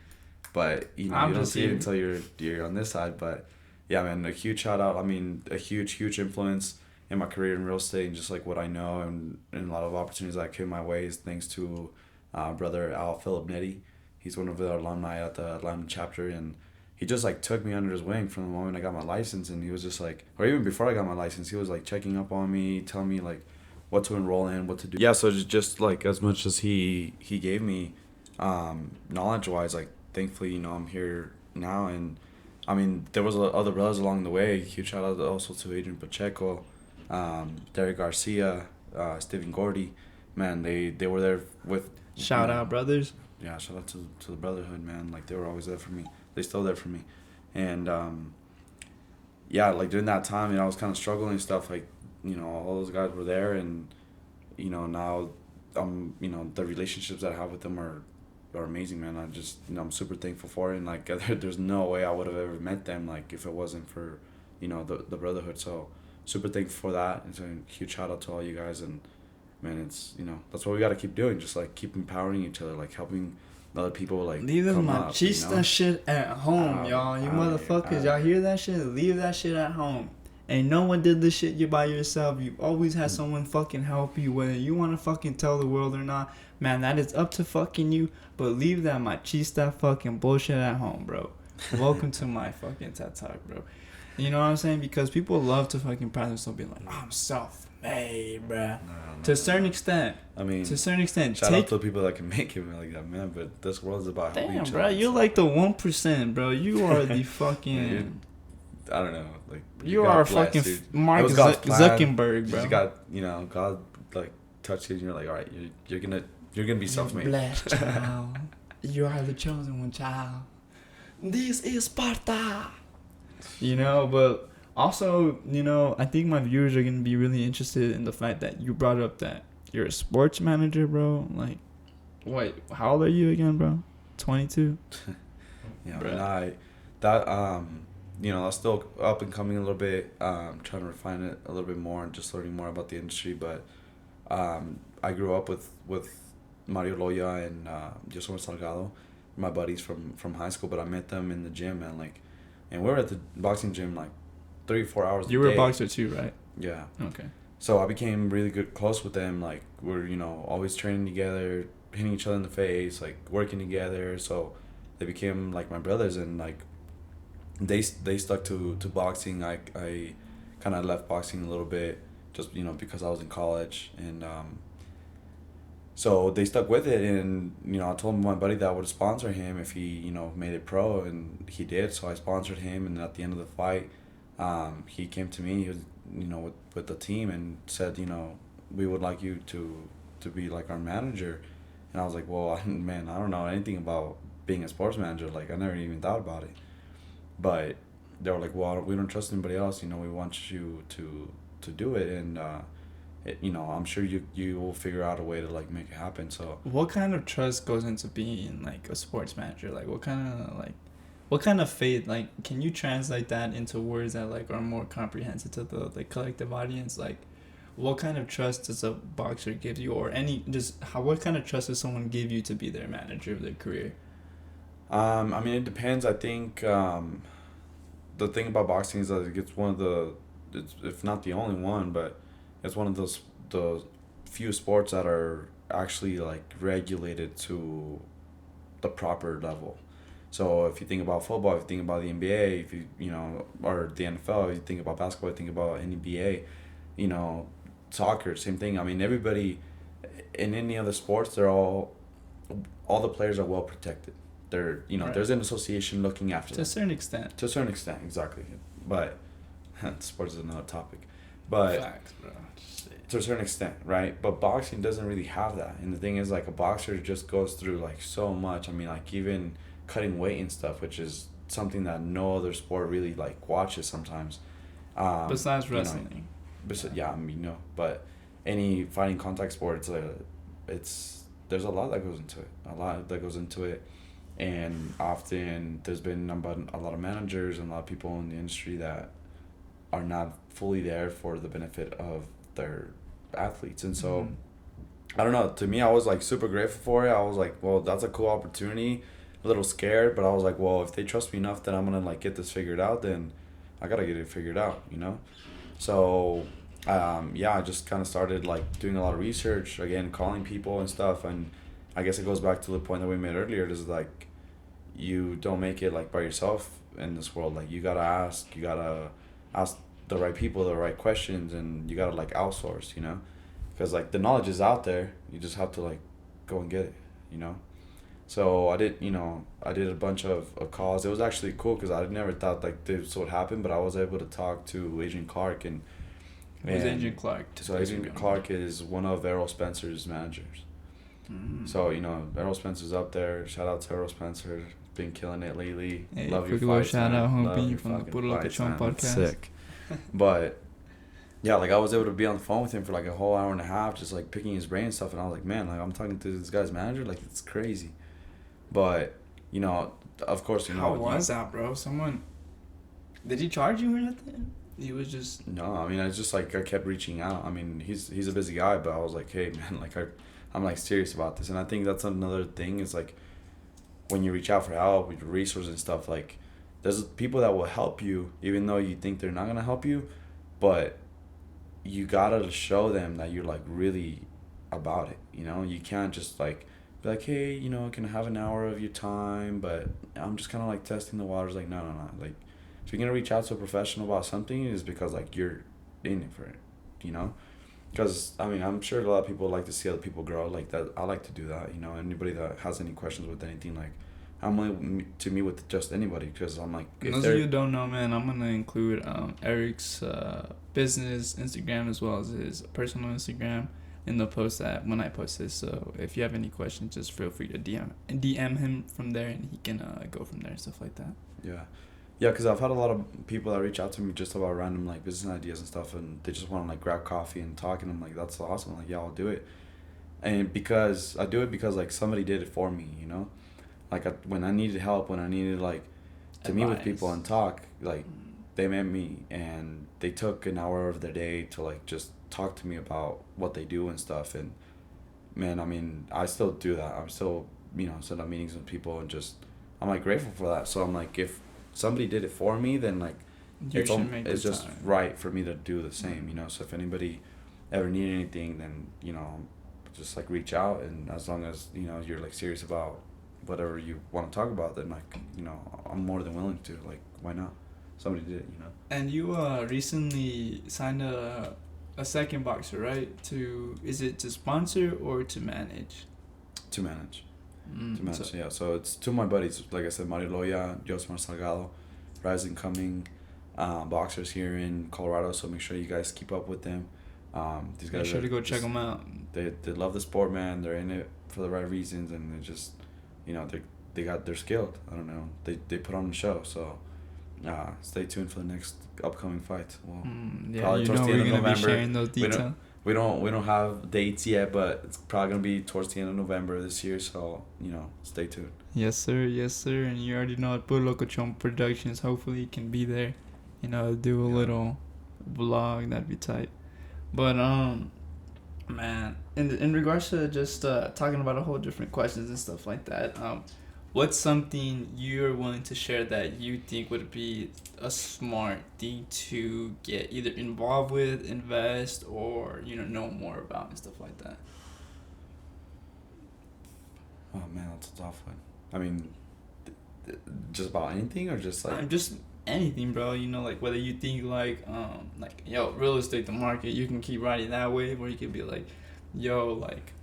But, you know, you don't see it until you're on this side, but yeah, man, a huge shout out. I mean, a huge influence in my career in real estate and just, like, what I know and a lot of opportunities that came my way is thanks to brother Al Philip Netty. He's one of the alumni at the Atlanta chapter, and he just like took me under his wing from the moment I got my license, and he was just like, or even before I got my license, he was like checking up on me, telling me like what to enroll in, what to do. Yeah, so just like as much as he gave me knowledge wise, like thankfully, you know, I'm here now. And I mean, there was other brothers along the way. Huge shout out also to Adrian Pacheco, Derek Garcia, Steven Gordy. Man, they were there with Shout out, brothers. Yeah, shout out to the brotherhood, man. Like, they were always there for me. They still there for me. And yeah, like during that time, you know, I was kind of struggling and stuff. Like, you know, all those guys were there, and you know, now you know, the relationships that I have with them are amazing, man. I just, you know, I'm super thankful for it. And like, there's no way I would have ever met them, like, if it wasn't for, you know, the brotherhood. So super thankful for that. And so a huge shout out to all you guys. And man, it's, you know, that's what we got to keep doing. Just like keep empowering each other, like helping other people, like leave the machista, you know? Shit at home, y'all. You motherfuckers, y'all hear that shit? Leave that shit at home. Ain't no one did this shit you by yourself. You always had someone fucking help you, whether you want to fucking tell the world or not. Man, that is up to fucking you. But leave that machista fucking bullshit at home, bro. Welcome to my fucking TED Talk, bro. You know what I'm saying? Because people love to fucking pride themselves, be like, oh, I'm self-made, bro. No. To a certain extent. I mean, to a certain extent. Shout out to people that can make it like that, man. But this world's about helping each other. Bro, you're like the 1%, bro. You are the fucking... I don't know, like you are fucking Mark Zuckerberg, bro. You got, you know, God like touched you, and you're like, all right, you're gonna be self-made. You're blessed, child. You are the chosen one, child. This is Sparta. You know, but also, you know, I think my viewers are gonna be really interested in the fact that you brought up that you're a sports manager, bro. Like, wait, how old are you again, bro? 22. Yeah, bro. You know, I was still up and coming a little bit, trying to refine it a little bit more and just learning more about the industry. But I grew up with Mario Loya and Yosomar Salgado, my buddies from high school. But I met them in the gym, man. Like, and we were at the boxing gym like 3-4 hours a day. You were a boxer too, right? Yeah. Okay. So I became really close with them. Like, we're, you know, always training together, hitting each other in the face, like working together. So they became like my brothers, and like they stuck to boxing. I kind of left boxing a little bit, just, you know, because I was in college, and so they stuck with it. And, you know, I told my buddy that I would sponsor him if he, you know, made it pro, and he did. So I sponsored him, and at the end of the fight, he came to me, he was, you know, with the team, and said, you know, we would like you to be like our manager. And I was like, well, man, I don't know anything about being a sports manager. Like, I never even thought about it. But they were like, well, we don't trust anybody else. You know, we want you to do it. And, you know, I'm sure you will figure out a way to, like, make it happen. So what kind of trust goes into being, like, a sports manager? Like, what kind of faith, like, can you translate that into words that, like, are more comprehensive to the collective audience? Like, what kind of trust does a boxer give you, or what kind of trust does someone give you to be their manager of their career? I mean, it depends. I think the thing about boxing is that it's one of if not the only one, but it's one of the few sports that are actually, like, regulated to the proper level. So if you think about football, if you think about the NBA, if you know, or the NFL, if you think about basketball, if you think about NBA, you know, soccer, same thing. I mean, everybody in any other sports, they're all the players are well protected. They're, you know, right. There's an association looking after them. To a certain extent. To a certain extent, exactly. But sports is another topic. But facts, bro. To a certain extent, right? But boxing doesn't really have that. And the thing is, like, a boxer just goes through, like, so much. I mean, like, even cutting weight and stuff, which is something that no other sport really, like, watches sometimes. Besides wrestling. Yeah, I mean, no. But any fighting contact sport, there's a lot that goes into it. And often there's been a lot of managers and a lot of people in the industry that are not fully there for the benefit of their athletes. And so, I don't know, to me, I was, like, super grateful for it. I was like, well, that's a cool opportunity. A little scared, but I was like, well, if they trust me enough that I'm gonna, like, get this figured out, then I gotta get it figured out, you know? So I just kind of started, like, doing a lot of research, again, calling people and stuff. And I guess it goes back to the point that we made earlier. Is, like, you don't make it like by yourself in this world. Like you gotta ask the right people the right questions, and you gotta like outsource, you know, because like the knowledge is out there. You just have to like go and get it, you know. So I did a bunch of calls. It was actually cool because I never thought like this would happen, but I was able to talk to Adrian Clark Who's Adrian Clark? So Adrian Clark is one of Errol Spencer's managers. Mm. So Errol Spencer's up there. Shout out to Errol Spencer. Been killing it lately. Hey, love your quick little fights, shout man. out, Love homie, your from the fucking Puro fights, Lokochon man. podcast. Sick. But yeah, like I was able to be on the phone with him for like a whole hour and a half, just like picking his brain and stuff. And I was like, man, like I'm talking to this guy's manager, like it's crazy. But of course, How was that, bro? Did he charge you or nothing? He was just. No, I mean, I just like I kept reaching out. I mean, he's a busy guy, but I was like, hey, man, like I'm like serious about this, and I think that's another thing is like when you reach out for help with resources and stuff, like there's people that will help you even though you think they're not gonna help you, but you gotta show them that you're like really about it. You can't just like be like, hey, can I have an hour of your time? But I'm just kind of like testing the waters. Like, no. Like, if you're gonna reach out to a professional about something, it's because like you're in it for it, Because I mean, I'm sure a lot of people like to see other people grow. Like that, I like to do that. Anybody that has any questions with anything, like I'm willing to meet with just anybody because I'm like. Those of you who don't know, man, I'm gonna include Erik's business Instagram as well as his personal Instagram in the post that when I post this. So if you have any questions, just feel free to DM him from there, and he can go from there and stuff like that. Yeah, because I've had a lot of people that reach out to me just about random like business ideas and stuff, and they just want to like grab coffee and talk, and I'm like, that's awesome. I'm like, yeah, I'll do it. And because I do it because like somebody did it for me, like when I needed help, when I needed like to meet with people and talk, like they met me and they took an hour of their day to like just talk to me about what they do and stuff. And man, I mean, I still do that. I'm still set up meetings with people and just I'm like grateful for that. So I'm like, if somebody did it for me, then like it's just time. Right for me to do the same. So if anybody ever need anything, then just like reach out, and as long as you're like serious about whatever you want to talk about, then like I'm more than willing to. Like, why not? Somebody did it. And you recently signed a second boxer, right? Is it to sponsor or to manage? To manage. Yeah. So it's two of my buddies, like I said, Mario Loya, Josmar Salgado, rising coming boxers here in Colorado. So make sure you guys keep up with them. These guys. Make sure to go check them out. They love the sport, man. They're in it for the right reasons, and they just, they're skilled. I don't know. They put on the show. So, stay tuned for the next upcoming fight. Well, probably towards the end of November. Be sharing those details. We don't have dates yet, but it's probably gonna be towards the end of November this year. So stay tuned. Yes, sir. And you already know at Puro Lokochon Productions. Hopefully, you can be there. Do a little vlog. That'd be tight. But man, in regards to just talking about a whole different questions and stuff like that. What's something you're willing to share that you think would be a smart thing to get either involved with, invest, or know more about and stuff like that? Oh man, that's a tough one. I mean, just about anything or just like just anything, bro. Like whether you think like real estate, the market, you can keep riding that wave, or you could be like, like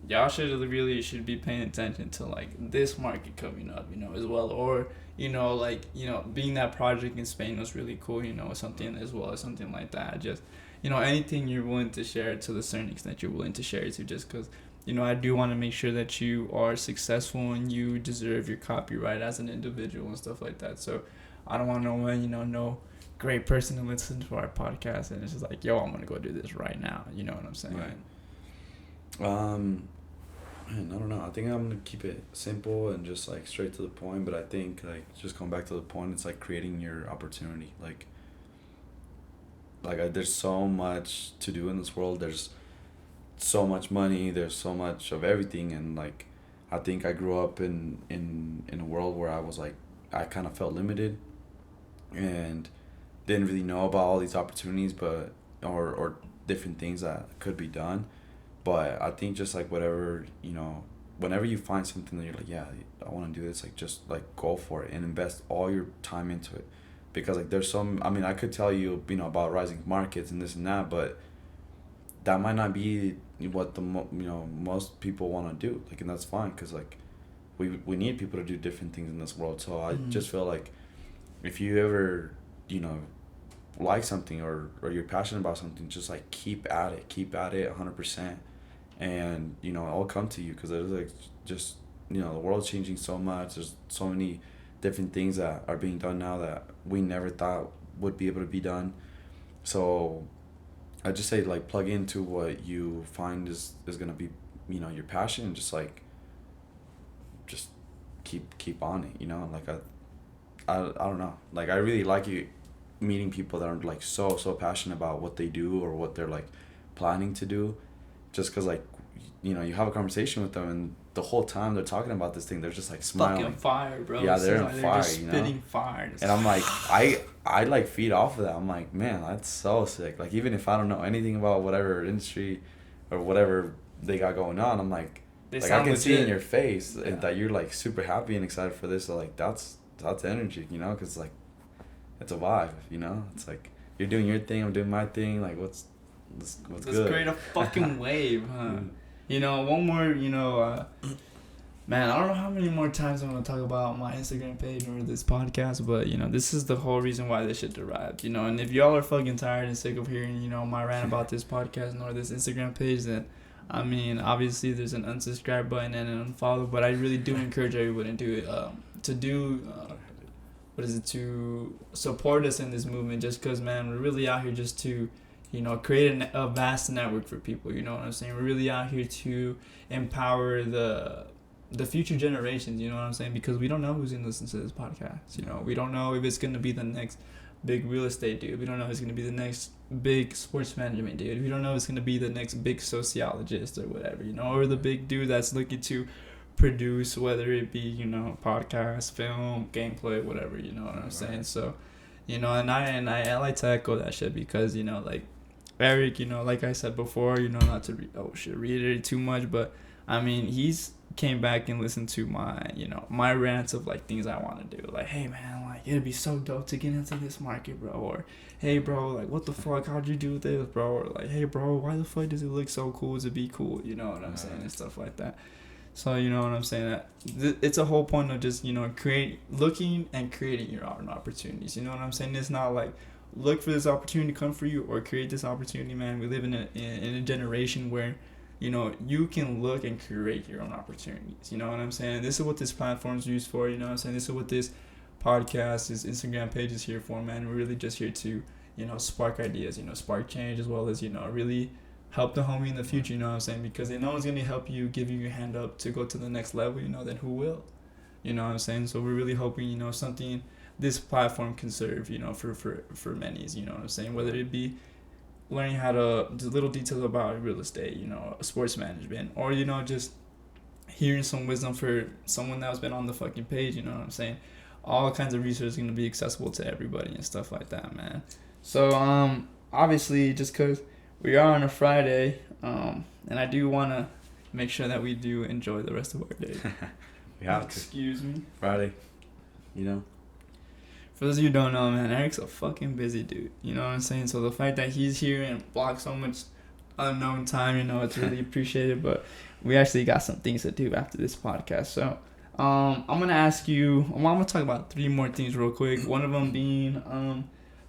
y'all should be paying attention to like this market coming up, as well, or being that project in Spain was really cool, something as well as something like that. Just anything you're willing to share to the certain extent you're willing to share it to, just because I do want to make sure that you are successful and you deserve your copyright as an individual and stuff like that. So I don't want no one no great person to listen to our podcast and it's just like, I'm gonna go do this right now. You know what I'm saying? Right. Man, I don't know. I think I'm gonna keep it simple and just like straight to the point. But I think like just going back to the point, it's like creating your opportunity. Like there's so much to do in this world. There's so much money. There's so much of everything, and like I think I grew up in a world where I was like I kind of felt limited, and didn't really know about all these opportunities, but or different things that could be done. But I think just like whatever, whenever you find something that you're like, yeah, I want to do this, like just like go for it and invest all your time into it, because like there's some, I mean, I could tell you, you know, about rising markets and this and that, but that might not be what most people want to do, like, and that's fine, because like we need people to do different things in this world. So I just feel like if you ever, you know, like something or you're passionate about something, just like keep at it 100%, and you know, it'll come to you, because it's like, just, you know, the world's changing so much. There's so many different things that are being done now that we never thought would be able to be done. So I just say, like, plug into what you find is gonna be, you know, your passion, and just like just keep on it, you know. Like I don't know, like I really like you meeting people that are like so passionate about what they do or what they're like planning to do, just because, like, you know, you have a conversation with them and the whole time they're talking about this thing, they're just like smiling. Fucking fire, bro. Yeah, they're on fire, just you know. spitting fire. And I'm like, I like feed off of that. I'm like, man, that's so sick. Like, even if I don't know anything about whatever industry or whatever they got going on, I'm like I can legit see in your face that you're like super happy and excited for this. So like that's energy, you know, because like it's a vibe, you know. It's like you're doing your thing, I'm doing my thing. Like what's good? Let's create a fucking wave, huh? You know, one more, you know, man, I don't know how many more times I'm going to talk about my Instagram page or this podcast, but, you know, this is the whole reason why this shit derived, you know. And if y'all are fucking tired and sick of hearing, you know, my rant about this podcast nor this Instagram page, then, I mean, obviously there's an unsubscribe button and an unfollow, but I really do encourage everyone to support us in this movement, just because, man, we're really out here just to, you know, create a vast network for people, you know what I'm saying? We're really out here to empower the future generations, you know what I'm saying? Because we don't know who's going to listen to this podcast, you know? We don't know if it's going to be the next big real estate dude. We don't know if it's going to be the next big sports management dude. We don't know if it's going to be the next big sociologist or whatever, you know? Or the big dude that's looking to produce, whether it be, you know, podcast, film, gameplay, whatever, you know what I'm saying? So, you know, and I like to echo that shit, because, you know, like, Erik, you know, like I said before, you know, not to reiterate too much, but I mean, he's came back and listened to my, you know, my rants of like things I want to do, like, hey man, like it'd be so dope to get into this market, bro, or hey bro, like what the fuck, how'd you do this, bro, or like hey bro, why the fuck does it look so cool to be cool, you know what I'm saying, and stuff like that. So, you know what I'm saying, that it's a whole point of just, you know, looking and creating your own opportunities, you know what I'm saying. It's not like look for this opportunity to come for you or create this opportunity, man. We live in a generation where, you know, you can look and create your own opportunities, you know what I'm saying. This is what this platform's used for, you know what I'm saying. This is what this podcast, this Instagram page is here for, man. We're really just here to, you know, spark ideas, you know, spark change, as well as, you know, really help the homie in the future, you know what I'm saying, because if no one's going to help you, give you your hand up to go to the next level, you know, then who will, you know what I'm saying. So we're really hoping, you know, something this platform can serve, you know, for many, you know what I'm saying, whether it be learning how to do little details about real estate, you know, sports management, or, you know, just hearing some wisdom for someone that's been on the fucking page, you know what I'm saying. All kinds of research is going to be accessible to everybody and stuff like that, man. So obviously, just because we are on a Friday, and I do want to make sure that we do enjoy the rest of our day. We have to. Excuse me. Friday, you know. For those of you who don't know, man, Erik's a fucking busy dude. You know what I'm saying? So the fact that he's here and blocks so much unknown time, you know, it's really appreciated. But we actually got some things to do after this podcast. So I'm going to ask you, I'm going to talk about 3 more things real quick. One of them being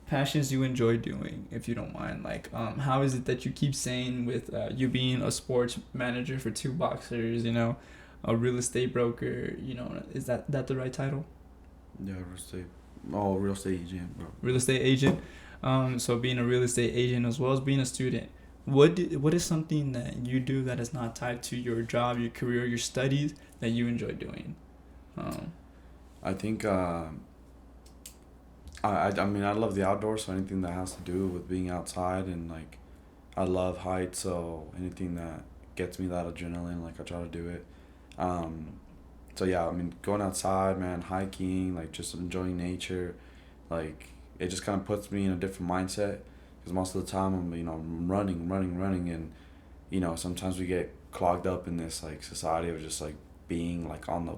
passions you enjoy doing, if you don't mind. Like, how is it that you keep saying with you being a sports manager for 2 boxers, you know, a real estate broker, you know, is that the right title? Yeah, real estate. Oh, real estate agent, bro. Real estate agent. So being a real estate agent as well as being a student, what is something that you do that is not tied to your job, your career, your studies that you enjoy doing? I think I mean, I love the outdoors, so anything that has to do with being outside, and like I love heights, so anything that gets me that adrenaline, like I try to do it. So yeah, I mean, going outside, man, hiking, like just enjoying nature, like it just kind of puts me in a different mindset, because most of the time I'm running, and you know, sometimes we get clogged up in this like society of just like being like on the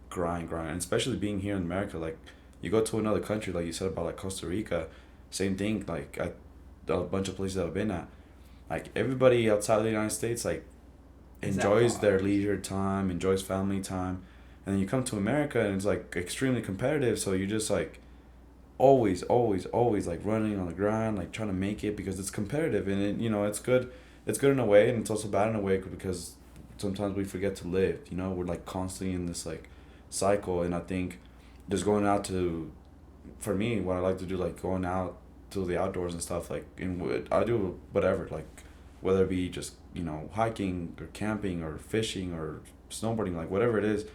grind, and especially being here in America. Like you go to another country, like you said about like Costa Rica, same thing. Like a bunch of places that I've been at, like everybody outside of the United States like enjoys their leisure time, enjoys family time, and then you come to America and it's like extremely competitive. So you just like always like running on the grind, like trying to make it because it's competitive, and it, you know, it's good. It's good in a way, and it's also bad in a way because sometimes we forget to live. You know, we're like constantly in this like cycle, and I think just going out to, for me, what I like to do, like going out to the outdoors and stuff, like in wood, I do whatever, like whether it be just, you know, hiking or camping or fishing or snowboarding, like whatever it is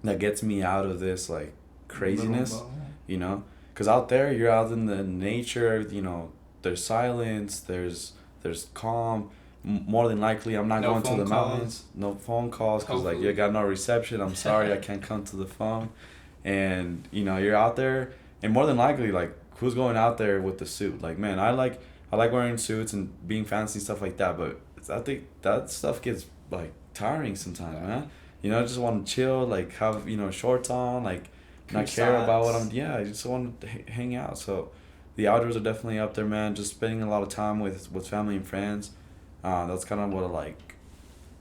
that gets me out of this like craziness, you know, because out there you're out in the nature, you know, there's silence, there's calm. More than likely I'm not No going to phone the calls. mountains, no phone calls, because like Hopefully. you got no reception, I'm sorry, I can't come to the phone. And you know, you're out there, and more than likely, like, who's going out there with the suit? Like, man, I like wearing suits and being fancy and stuff like that, but I think that stuff gets like tiring sometimes, man. You know, I just want to chill, like have, you know, shorts on, like not care about what I'm. Yeah, I just want to hang out. So, the outdoors are definitely up there, man. Just spending a lot of time with family and friends. That's kind of what like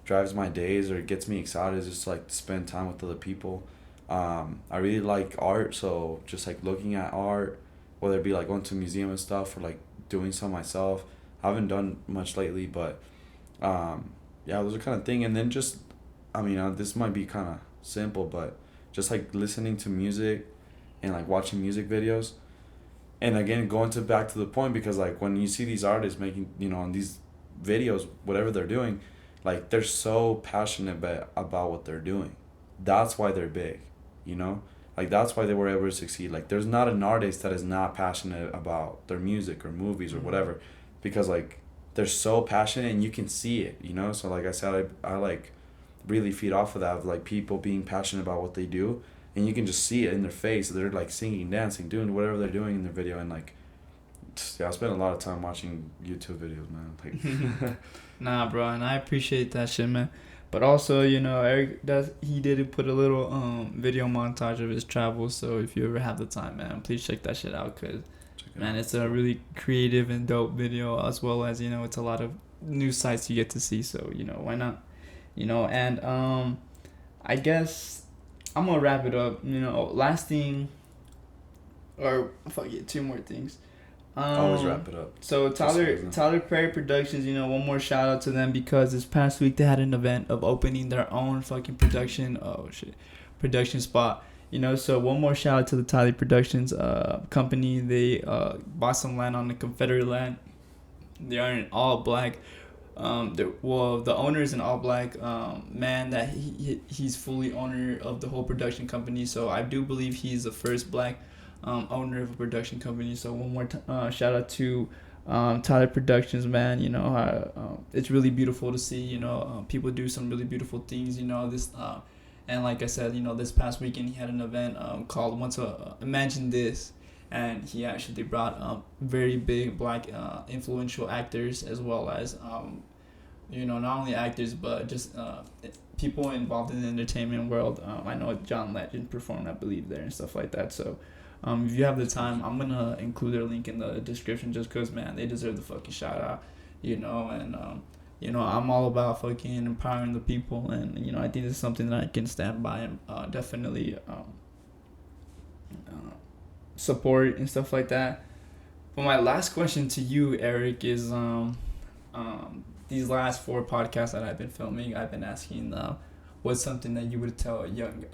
drives my days or gets me excited, is just like to spend time with other people. I really like art, so just like looking at art, whether it be like going to a museum and stuff or like doing some myself. I haven't done much lately, but yeah, those are kind of thing. And then just, I mean, this might be kind of simple, but just like listening to music and like watching music videos. And again, going to back to the point, because like when you see these artists making, you know, on these videos, whatever they're doing, like they're so passionate about what they're doing. That's why they're big, you know? Like that's why they were able to succeed. Like there's not an artist that is not passionate about their music or movies or whatever, because like they're so passionate and you can see it, you know? So like I said, I like really feed off of that, of like people being passionate about what they do, and you can just see it in their face. They're like singing, dancing, doing whatever they're doing in their video, and like, yeah, I spend a lot of time watching YouTube videos, man. Like, Nah, bro, and I appreciate that shit, man. But also, you know, Eric he did put a little video montage of his travels. So if you ever have the time, man, please check that shit out, cause man, it's a really creative and dope video, as well as, you know, it's a lot of new sights you get to see. So, you know, why not? You know, and I guess I'm gonna wrap it up. You know, last thing, or fuck it, two more things. always wrap it up. So Tyler Perry Productions, you know, one more shout out to them, because this past week they had an event of opening their own fucking production spot. You know, so one more shout out to the Tyler Productions company. They bought some land on the Confederate land. They are in all black. The owner is an all black man that he's fully owner of the whole production company. So I do believe he's the first black owner of a production company. So one more shout out to Tyler Productions, man. You know, it's really beautiful to see, you know, people do some really beautiful things, you know, this and like I said, you know, this past weekend he had an event called Imagine This, and he actually brought very big black influential actors, as well as you know, not only actors but just people involved in the entertainment world. I know John Legend performed, I believe, there and stuff like that. So if you have the time, I'm gonna include their link in the description, just cause, man, they deserve the fucking shout out, you know. And you know, I'm all about fucking empowering the people, and you know, I think this is something that I can stand by and definitely support and stuff like that. But my last question to you, Eric, is these last 4 podcasts that I've been filming, I've been asking what's something that you would tell young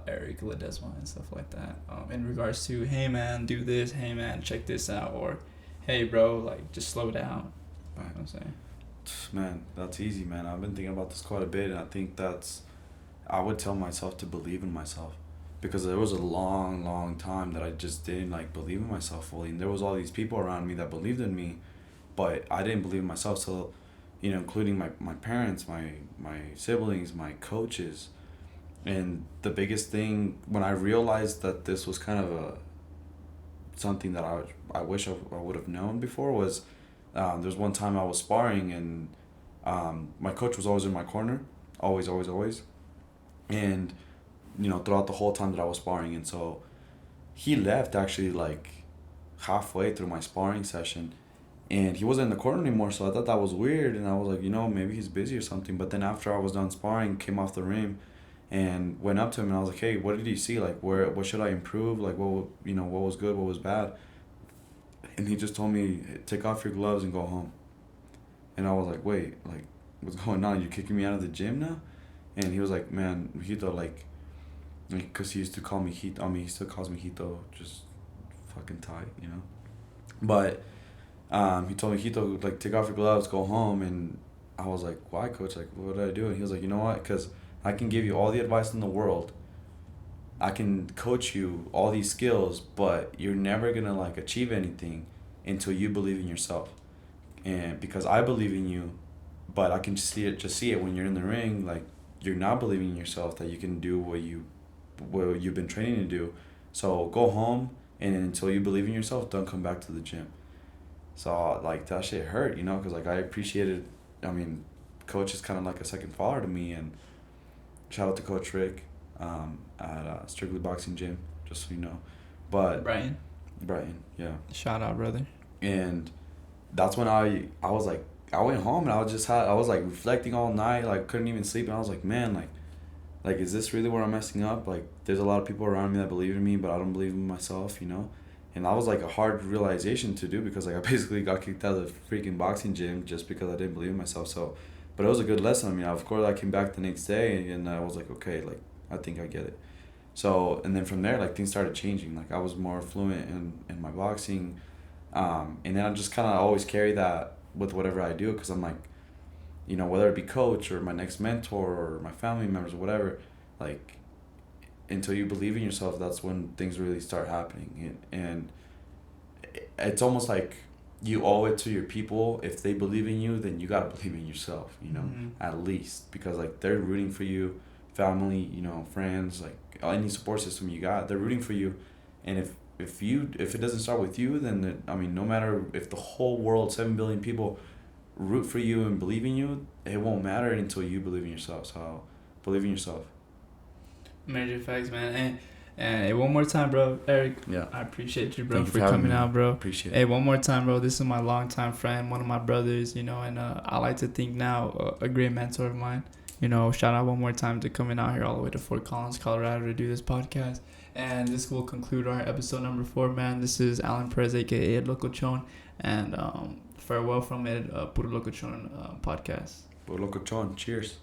Erik Ledezma and stuff like that, in regards to, hey man, do this, hey man, check this out, or hey bro, like, just slow down. You know what I'm saying? Man, that's easy, man. I've been thinking about this quite a bit, and I think I would tell myself to believe in myself, because there was a long time that I just didn't like believe in myself fully, and there was all these people around me that believed in me, but I didn't believe in myself. So, you know, including my parents, my siblings, my coaches. And the biggest thing, when I realized that this was kind of something that I wish I would have known before, was there's one time I was sparring, and my coach was always in my corner, always, always, always, and throughout the whole time that I was sparring. And so he left actually like halfway through my sparring session, and he wasn't in the corner anymore. So I thought that was weird, and I was like, maybe he's busy or something. But then after I was done sparring, came off the ring, and went up to him, and I was like, hey, what did you see? Like, what should I improve? Like, what was good, what was bad? And he just told me, take off your gloves and go home. And I was like, wait, like, what's going on? You kicking me out of the gym now? And he was like, man, Hito, like, because he used to call me Hito. I mean, he still calls me Hito, just fucking tight, But he told me, Hito, like, take off your gloves, go home. And I was like, why, coach? Like, what did I do? And he was like, you know what? Because I can give you all the advice in the world. I can coach you all these skills, but you're never going to, like, achieve anything until you believe in yourself. And because I believe in you, but I can see it when you're in the ring, like, you're not believing in yourself that you can do what you've been training to do. So go home, and until you believe in yourself, don't come back to the gym. So, like, that shit hurt, because, like, I appreciated, coach is kind of like a second father to me. And shout out to Coach Rick at Strictly Boxing Gym, just so you know. But Brighton, yeah. Shout out, brother. And that's when I was like, I went home, and I was like reflecting all night, like couldn't even sleep. And I was like, man, like is this really where I'm messing up? Like, there's a lot of people around me that believe in me, but I don't believe in myself, And that was like a hard realization to do, because like I basically got kicked out of the freaking boxing gym just because I didn't believe in myself. So, but it was a good lesson. Of course I came back the next day, and I was like, okay, like I think I get it. So, and then from there, like, things started changing. Like, I was more fluent in my boxing. And then I just kind of always carry that with whatever I do, because I'm like, whether it be coach or my next mentor or my family members or whatever, like, until you believe in yourself, that's when things really start happening. And it's almost like you owe it to your people. If they believe in you, then you got to believe in yourself, at least, because, like, they're rooting for you, family, friends, like, any support system you got, they're rooting for you. And if it doesn't start with you, then no matter if the whole world, 7 billion people, root for you and believe in you, it won't matter until you believe in yourself. So believe in yourself. Major facts, man. And one more time, bro, Eric. Yeah. I appreciate you, bro, for coming out, bro. Appreciate it. Hey, one more time, bro. This is my longtime friend, one of my brothers, and I like to think now a great mentor of mine. Shout out one more time to coming out here all the way to Fort Collins, Colorado, to do this podcast. And this will conclude our episode number 4, man. This is Alan Perez, a.k.a. Erik Lokochon. And farewell from it, Puro Lokochon podcast. Puro Lokochon. Cheers.